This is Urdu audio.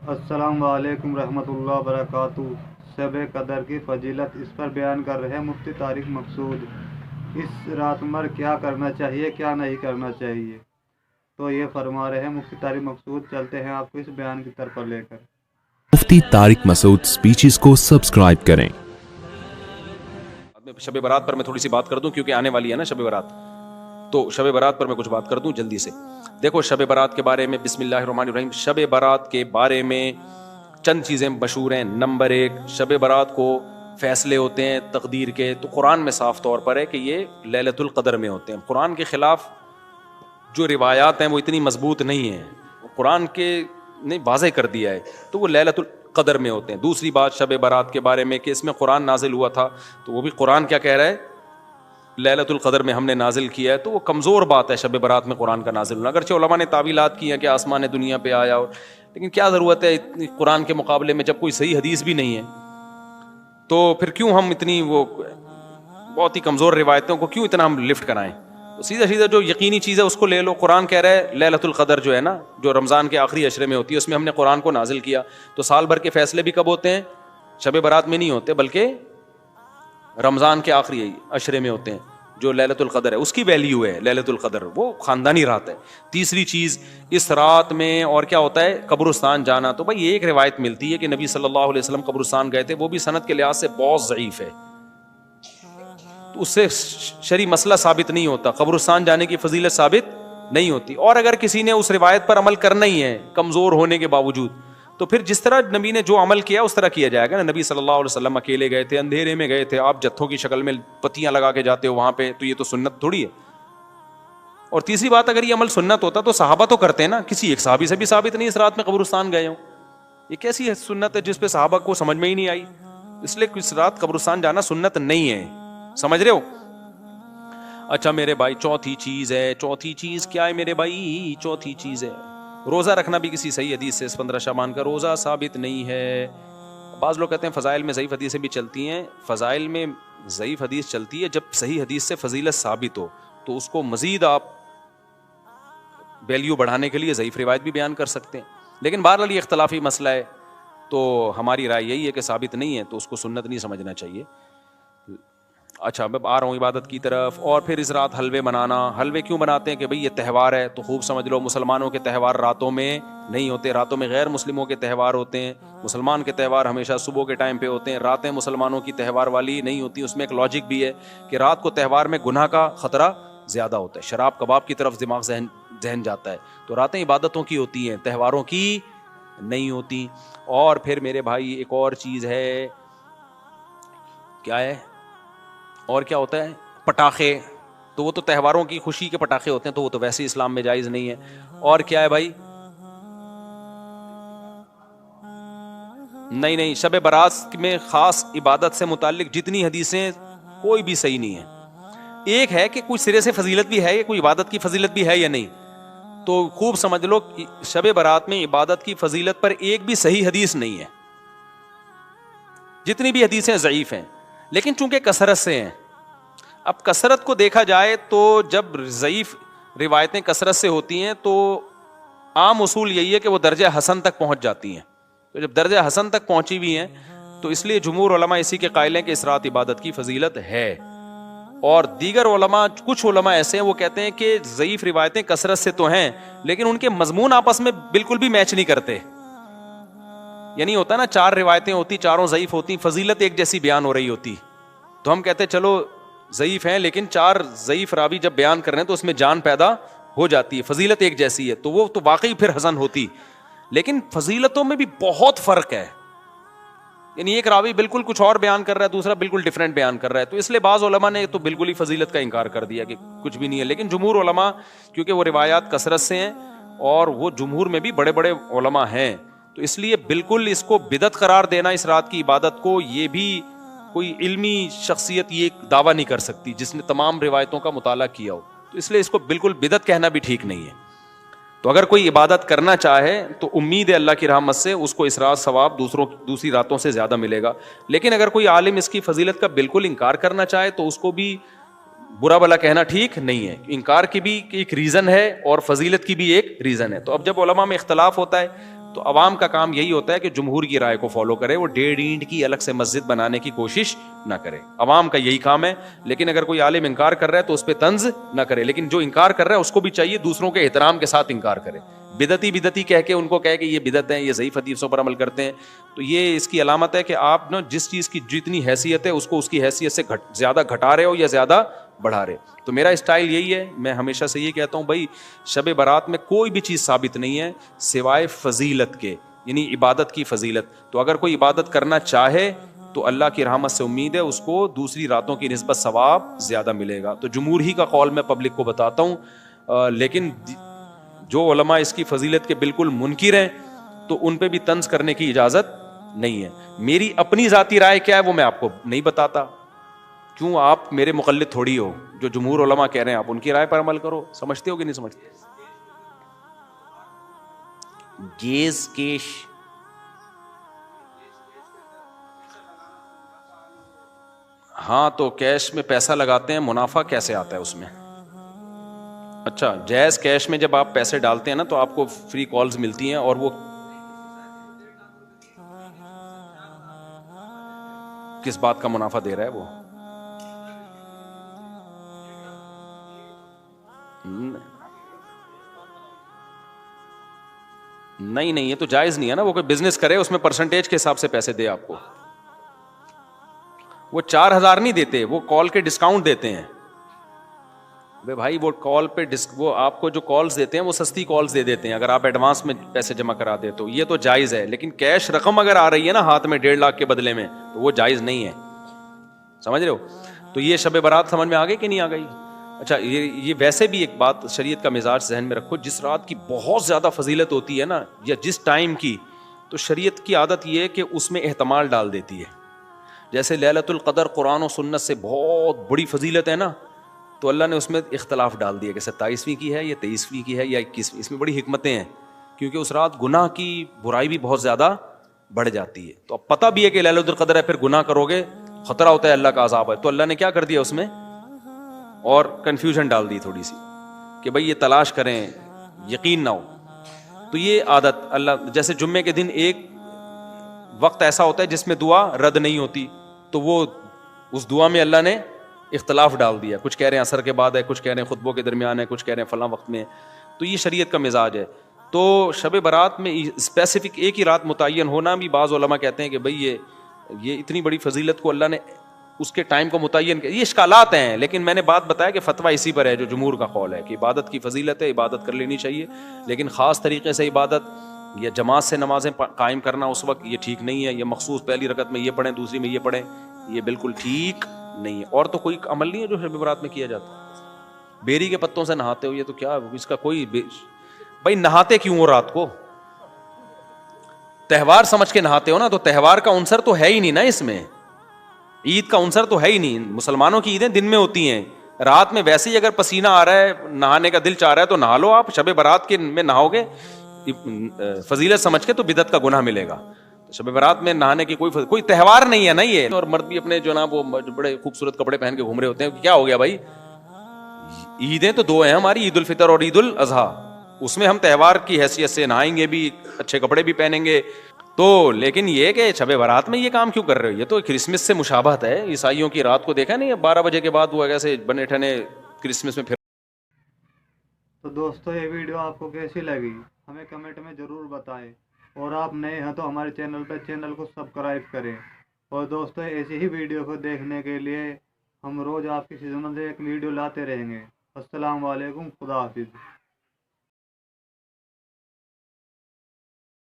السلام علیکم رحمۃ اللہ وبرکاتہ۔ شب قدر کی فضیلت اس پر بیان کر رہے ہیں مفتی طارق مقصود۔ اس رات مر کیا کرنا چاہیے، کیا نہیں کرنا چاہیے، تو یہ فرما رہے ہیں مفتی طارق مقصود۔ چلتے ہیں آپ کو اس بیان کی طرف لے کر۔ مفتی طارق مسعود سپیچز کو سبسکرائب کریں۔ شب برات پر میں تھوڑی سی بات کر دوں کیونکہ آنے والی ہے نا شب برات، تو شب برات پر میں کچھ بات کر دوں جلدی سے۔ دیکھو شب برات کے بارے میں بسم اللہ الرحمن الرحیم، شب برات کے بارے میں چند چیزیں مشہور ہیں۔ نمبر 1، شب برات کو فیصلے ہوتے ہیں تقدیر کے، تو قرآن میں صاف طور پر ہے کہ یہ لیلۃ القدر میں ہوتے ہیں۔ قرآن کے خلاف جو روایات ہیں وہ اتنی مضبوط نہیں ہیں، قرآن کے نے واضح کر دیا ہے، تو وہ لیلۃ القدر میں ہوتے ہیں۔ دوسری بات شب برات کے بارے میں کہ اس میں قرآن نازل ہوا تھا، تو وہ بھی قرآن کیا کہہ رہا ہے، لیلۃ القدر میں ہم نے نازل کیا ہے، تو وہ کمزور بات ہے شب برات میں قرآن کا نازل ہونا۔ اگرچہ علماء نے تعویلات کی ہیں کہ آسمان دنیا پہ آیا، لیکن کیا ضرورت ہے اتنی قرآن کے مقابلے میں جب کوئی صحیح حدیث بھی نہیں ہے، تو پھر کیوں ہم اتنی وہ بہت ہی کمزور روایتوں کو کیوں اتنا ہم لفٹ کرائیں؟ تو سیدھا جو یقینی چیز ہے اس کو لے لو۔ قرآن کہہ رہا ہے لیلۃ القدر جو ہے نا، جو رمضان کے آخری عشرے میں ہوتی ہے، اس میں ہم نے قرآن کو نازل کیا۔ تو سال بھر کے فیصلے بھی کب ہوتے ہیں؟ شب برات میں نہیں ہوتے، بلکہ رمضان کے آخری عشرے میں ہوتے ہیں۔ جو لیلۃ القدر ہے اس کی ویلیو ہے لیلۃ القدر، وہ خاندانی رات ہے۔ تیسری چیز، اس رات میں اور کیا ہوتا ہے، قبرستان جانا۔ تو بھائی ایک روایت ملتی ہے کہ نبی صلی اللہ علیہ وسلم قبرستان گئے تھے، وہ بھی سند کے لحاظ سے بہت ضعیف ہے، تو اس سے شرعی مسئلہ ثابت نہیں ہوتا، قبرستان جانے کی فضیلت ثابت نہیں ہوتی۔ اور اگر کسی نے اس روایت پر عمل کرنا ہی ہے کمزور ہونے کے باوجود، تو پھر جس طرح نبی نے جو عمل کیا اس طرح کیا جائے گا نا۔ نبی صلی اللہ علیہ وسلم اکیلے گئے تھے، اندھیرے میں گئے تھے، آپ جتھوں کی شکل میں پتیاں لگا کے جاتے ہو وہاں پہ، تو یہ تو سنت تھوڑی ہے۔ اور تیسری بات، اگر یہ عمل سنت ہوتا تو صحابہ تو کرتے ہیں نا، کسی ایک صحابی سے بھی ثابت نہیں اس رات میں قبرستان گئے ہوں۔ یہ کیسی سنت ہے جس پہ صحابہ کو سمجھ میں ہی نہیں آئی؟ اس لیے اس رات قبرستان جانا سنت نہیں ہے، سمجھ رہے ہو؟ اچھا میرے بھائی، چوتھی چیز ہے، چوتھی چیز کیا ہے میرے بھائی؟ چوتھی چیز ہے روزہ رکھنا بھی کسی صحیح حدیث سے اس 15 شعبان کا روزہ ثابت نہیں ہے۔ بعض لوگ کہتے ہیں فضائل میں ضعیف حدیثیں بھی چلتی ہیں۔ فضائل میں ضعیف حدیث چلتی ہے جب صحیح حدیث سے فضیلت ثابت ہو، تو اس کو مزید آپ ویلیو بڑھانے کے لیے ضعیف روایت بھی بیان کر سکتے ہیں، لیکن بہرحال یہ اختلافی مسئلہ ہے، تو ہماری رائے یہی ہے کہ ثابت نہیں ہے تو اس کو سنت نہیں سمجھنا چاہیے۔ اچھا میں آ رہا ہوں عبادت کی طرف۔ اور پھر اس رات حلوے بنانا۔ حلوے کیوں بناتے ہیں کہ بھئی یہ تہوار ہے، تو خوب سمجھ لو مسلمانوں کے تہوار راتوں میں نہیں ہوتے، راتوں میں غیر مسلموں کے تہوار ہوتے ہیں۔ مسلمان کے تہوار ہمیشہ صبح کے ٹائم پہ ہوتے ہیں، راتیں مسلمانوں کی تہوار والی نہیں ہوتی۔ اس میں ایک لاجک بھی ہے کہ رات کو تہوار میں گناہ کا خطرہ زیادہ ہوتا ہے، شراب کباب کی طرف دماغ ذہن جاتا ہے، تو راتیں عبادتوں کی ہوتی ہیں، تہواروں کی نہیں ہوتی۔ اور پھر میرے بھائی ایک اور چیز ہے، کیا ہے اور کیا ہوتا ہے؟ پٹاخے، تو وہ تو تہواروں کی خوشی کے پٹاخے ہوتے ہیں، تو وہ تو ویسے اسلام میں جائز نہیں ہے۔ اور کیا ہے بھائی؟ نہیں، شب برات میں خاص عبادت سے متعلق جتنی حدیثیں کوئی بھی صحیح نہیں ہے۔ ایک ہے کہ کوئی سرے سے فضیلت بھی ہے، یا کوئی عبادت کی فضیلت بھی ہے یا نہیں، تو خوب سمجھ لو شب برات میں عبادت کی فضیلت پر ایک بھی صحیح حدیث نہیں ہے، جتنی بھی حدیثیں ضعیف ہیں، لیکن چونکہ کثرت سے ہیں۔ اب کثرت کو دیکھا جائے تو جب ضعیف روایتیں کثرت سے ہوتی ہیں تو عام اصول یہی ہے کہ وہ درجہ حسن تک پہنچ جاتی ہیں، تو جب درجہ حسن تک پہنچی ہوئی ہیں تو اس لیے جمہور علماء اسی کے قائل ہیں کہ اس رات عبادت کی فضیلت ہے۔ اور دیگر علماء، کچھ علماء ایسے ہیں وہ کہتے ہیں کہ ضعیف روایتیں کثرت سے تو ہیں لیکن ان کے مضمون آپس میں بالکل بھی میچ نہیں کرتے، یعنی ہوتا نا 4 روایتیں ہوتی، چاروں ضعیف ہوتی، فضیلت ایک جیسی بیان ہو رہی ہوتی، تو ہم کہتے چلو ضعیف ہیں لیکن 4 ضعیف راوی جب بیان کر رہے ہیں تو اس میں جان پیدا ہو جاتی ہے، فضیلت ایک جیسی ہے، تو وہ تو واقعی پھر حسن ہوتی۔ لیکن فضیلتوں میں بھی بہت فرق ہے، یعنی ایک راوی بالکل کچھ اور بیان کر رہا ہے، دوسرا بالکل ڈیفرنٹ بیان کر رہا ہے، تو اس لیے بعض علماء نے تو بالکل ہی فضیلت کا انکار کر دیا کہ کچھ بھی نہیں ہے۔ لیکن جمہور علماء، کیونکہ وہ روایات کثرت سے ہیں اور وہ جمہور میں بھی بڑے بڑے علماء ہیں، تو اس لیے بالکل اس کو بدعت قرار دینا اس رات کی عبادت کو، یہ بھی کوئی علمی شخصیت یہ دعویٰ نہیں کر سکتی جس نے تمام روایتوں کا مطالعہ کیا ہو، تو اس لیے اس کو بالکل بدعت کہنا بھی ٹھیک نہیں ہے۔ تو اگر کوئی عبادت کرنا چاہے تو امید ہے اللہ کی رحمت سے اس کو اس رات ثواب دوسری راتوں سے زیادہ ملے گا، لیکن اگر کوئی عالم اس کی فضیلت کا بالکل انکار کرنا چاہے تو اس کو بھی برا بلا کہنا ٹھیک نہیں ہے۔ انکار کی بھی ایک ریزن ہے اور فضیلت کی بھی ایک ریزن ہے، تو اب جب علماء میں اختلاف ہوتا ہے تو عوام کا کام یہی ہوتا ہے کہ جمہور کی رائے کو فالو کرے, وہ 1.5 اینٹ کی الگ سے مسجد بنانے کی کوشش نہ کرے. عوام کا یہی کام ہے. لیکن اگر کوئی عالم انکار کر رہا ہے تو اس پہ طنز نہ کرے, لیکن جو انکار کر رہا ہے اس کو بھی چاہیے دوسروں کے احترام کے ساتھ انکار کرے. بدعتی کہہ کے ان کو کہے کہ یہ بدعت ہیں, یہ ضعیف حدیثوں پر عمل کرتے ہیں, تو یہ اس کی علامت ہے کہ آپ نا جس چیز کی جتنی حیثیت ہے اس کو اس کی حیثیت سے زیادہ گھٹا رہے ہو یا زیادہ بڑھا رہے. تو میرا اسٹائل یہی ہے, میں ہمیشہ سے یہ کہتا ہوں بھائی شب برات میں کوئی بھی چیز ثابت نہیں ہے سوائے فضیلت کے, یعنی عبادت کی فضیلت. تو اگر کوئی عبادت کرنا چاہے تو اللہ کی رحمت سے امید ہے اس کو دوسری راتوں کی نسبت ثواب زیادہ ملے گا. تو جمہور ہی کا قول میں پبلک کو بتاتا ہوں, لیکن جو علماء اس کی فضیلت کے بالکل منکر ہیں تو ان پہ بھی طنز کرنے کی اجازت نہیں ہے. میری اپنی ذاتی رائے کیا ہے وہ میں آپ کو نہیں بتاتا, کیوں آپ میرے مقلد تھوڑی ہو. جو جمہور علماء کہہ رہے ہیں آپ ان کی رائے پر عمل کرو. سمجھتے ہو کہ نہیں سمجھتے؟ گیز کیش, ہاں تو کیش میں پیسہ لگاتے ہیں, منافع کیسے آتا ہے اس میں؟ اچھا, جائز کیش میں جب آپ پیسے ڈالتے ہیں نا تو آپ کو فری کالز ملتی ہیں, اور وہ کس بات کا منافع دے رہا ہے وہ؟ نہیں یہ تو جائز نہیں ہے نا. وہ کوئی بزنس کرے اس میں پرسنٹیج کے حساب سے پیسے دے آپ کو. وہ 4,000 نہیں دیتے, وہ کال کے ڈسکاؤنٹ دیتے ہیں. بھائی وہ کال پہ وہ آپ کو جو کالز دیتے ہیں وہ سستی کالز دے دیتے ہیں اگر آپ ایڈوانس میں پیسے جمع کرا دے تو. یہ تو جائز ہے, لیکن کیش رقم اگر آ رہی ہے نا ہاتھ میں 1.5 لاکھ کے بدلے میں تو وہ جائز نہیں ہے. سمجھ رہے ہو؟ تو یہ شب برات سمجھ میں آ گئی کہ نہیں آ گئی؟ اچھا, یہ ویسے بھی ایک بات شریعت کا مزاج ذہن میں رکھو, جس رات کی بہت زیادہ فضیلت ہوتی ہے نا یا جس ٹائم کی, تو شریعت کی عادت یہ ہے کہ اس میں احتمال ڈال دیتی ہے. جیسے لیلۃ القدر قرآن و سنت سے بہت بڑی فضیلت ہے نا, تو اللہ نے اس میں اختلاف ڈال دیا کہ 27ویں کی ہے یا 23ویں کی ہے یا 21ویں. اس میں بڑی حکمتیں ہیں, کیونکہ اس رات گناہ کی برائی بھی بہت زیادہ بڑھ جاتی ہے. تو اب پتہ بھی ہے کہ لیلۃ القدر ہے, پھر گناہ کرو گے خطرہ ہوتا ہے اللہ کا عذاب ہے, تو اللہ نے کیا کر دیا اس میں, اور کنفیوژن ڈال دی تھوڑی سی کہ بھئی یہ تلاش کریں, یقین نہ ہو. تو یہ عادت اللہ, جیسے جمعے کے دن ایک وقت ایسا ہوتا ہے جس میں دعا رد نہیں ہوتی, تو وہ اس دعا میں اللہ نے اختلاف ڈال دیا. کچھ کہہ رہے ہیں عصر کے بعد ہے, کچھ کہہ رہے ہیں خطبوں کے درمیان ہے, کچھ کہہ رہے ہیں فلاں وقت میں. تو یہ شریعت کا مزاج ہے. تو شب برات میں اسپیسیفک ایک ہی رات متعین ہونا بھی, بعض علماء کہتے ہیں کہ بھئی یہ اتنی بڑی فضیلت کو اللہ نے اس کے ٹائم کو متعین کیا. یہ اشکالات ہیں, لیکن میں نے بات بتایا کہ فتویٰ اسی پر ہے جو جمہور کا قول ہے کہ عبادت کی فضیلت ہے, عبادت کر لینی چاہیے, لیکن خاص طریقے سے عبادت یا جماعت سے نمازیں قائم کرنا اس وقت یہ ٹھیک نہیں ہے. یہ مخصوص پہلی رکعت میں یہ پڑھیں, دوسری میں یہ پڑھیں, یہ بالکل ٹھیک نہیں ہے. اور تو کوئی عمل نہیں ہے جو شب برات میں کیا جاتا. بیری کے پتوں سے نہاتے ہو, یہ تو کیا اس کا کوئی بھائی نہاتے کیوں ہو رات کو؟ تہوار سمجھ کے نہاتے ہو نا, تو تہوار کا عنصر تو ہے ہی نہیں نا اس میں, عید کا عنصر تو ہے ہی نہیں. مسلمانوں کی عیدیں دن میں ہوتی ہیں, رات میں ویسے ہی اگر پسینہ آ رہا ہے, نہانے کا دل چاہ رہا ہے تو نہا لو. آپ شب برات کے میں نہاؤ گے فضیلت سمجھ کے تو بدعت کا گناہ ملے گا. شب برات میں نہانے کی کوئی تہوار نہیں ہے نا یہ. اور مرد بھی اپنے جو نا وہ بڑے خوبصورت کپڑے پہن کے گھوم رہے ہوتے ہیں, کیا ہو گیا بھائی؟ عیدیں تو 2 ہیں ہماری, عید الفطر اور عید الاضحیٰ. اس میں ہم تہوار کی حیثیت سے نہائیں گے بھی, اچھے کپڑے بھی پہنیں گے. تو لیکن یہ کہ شب برات میں یہ کام کیوں کر رہے ہو؟ یہ تو کرسمس سے مشابہت ہے. عیسائیوں کی رات کو دیکھا نہیں, 12 بجے کے بعد وہ ایسے بنے ٹھنے کرسمس میں پھر. تو دوستو یہ ویڈیو آپ کو کیسی لگی ہمیں کمنٹ میں ضرور بتائیں, اور آپ نئے ہیں تو ہمارے چینل کو سبسکرائب کریں. اور دوستو ایسی ہی ویڈیو کو دیکھنے کے لیے ہم روز آپ کی خدمت میں ایک ویڈیو لاتے رہیں گے. السلام علیکم, خدا حافظ.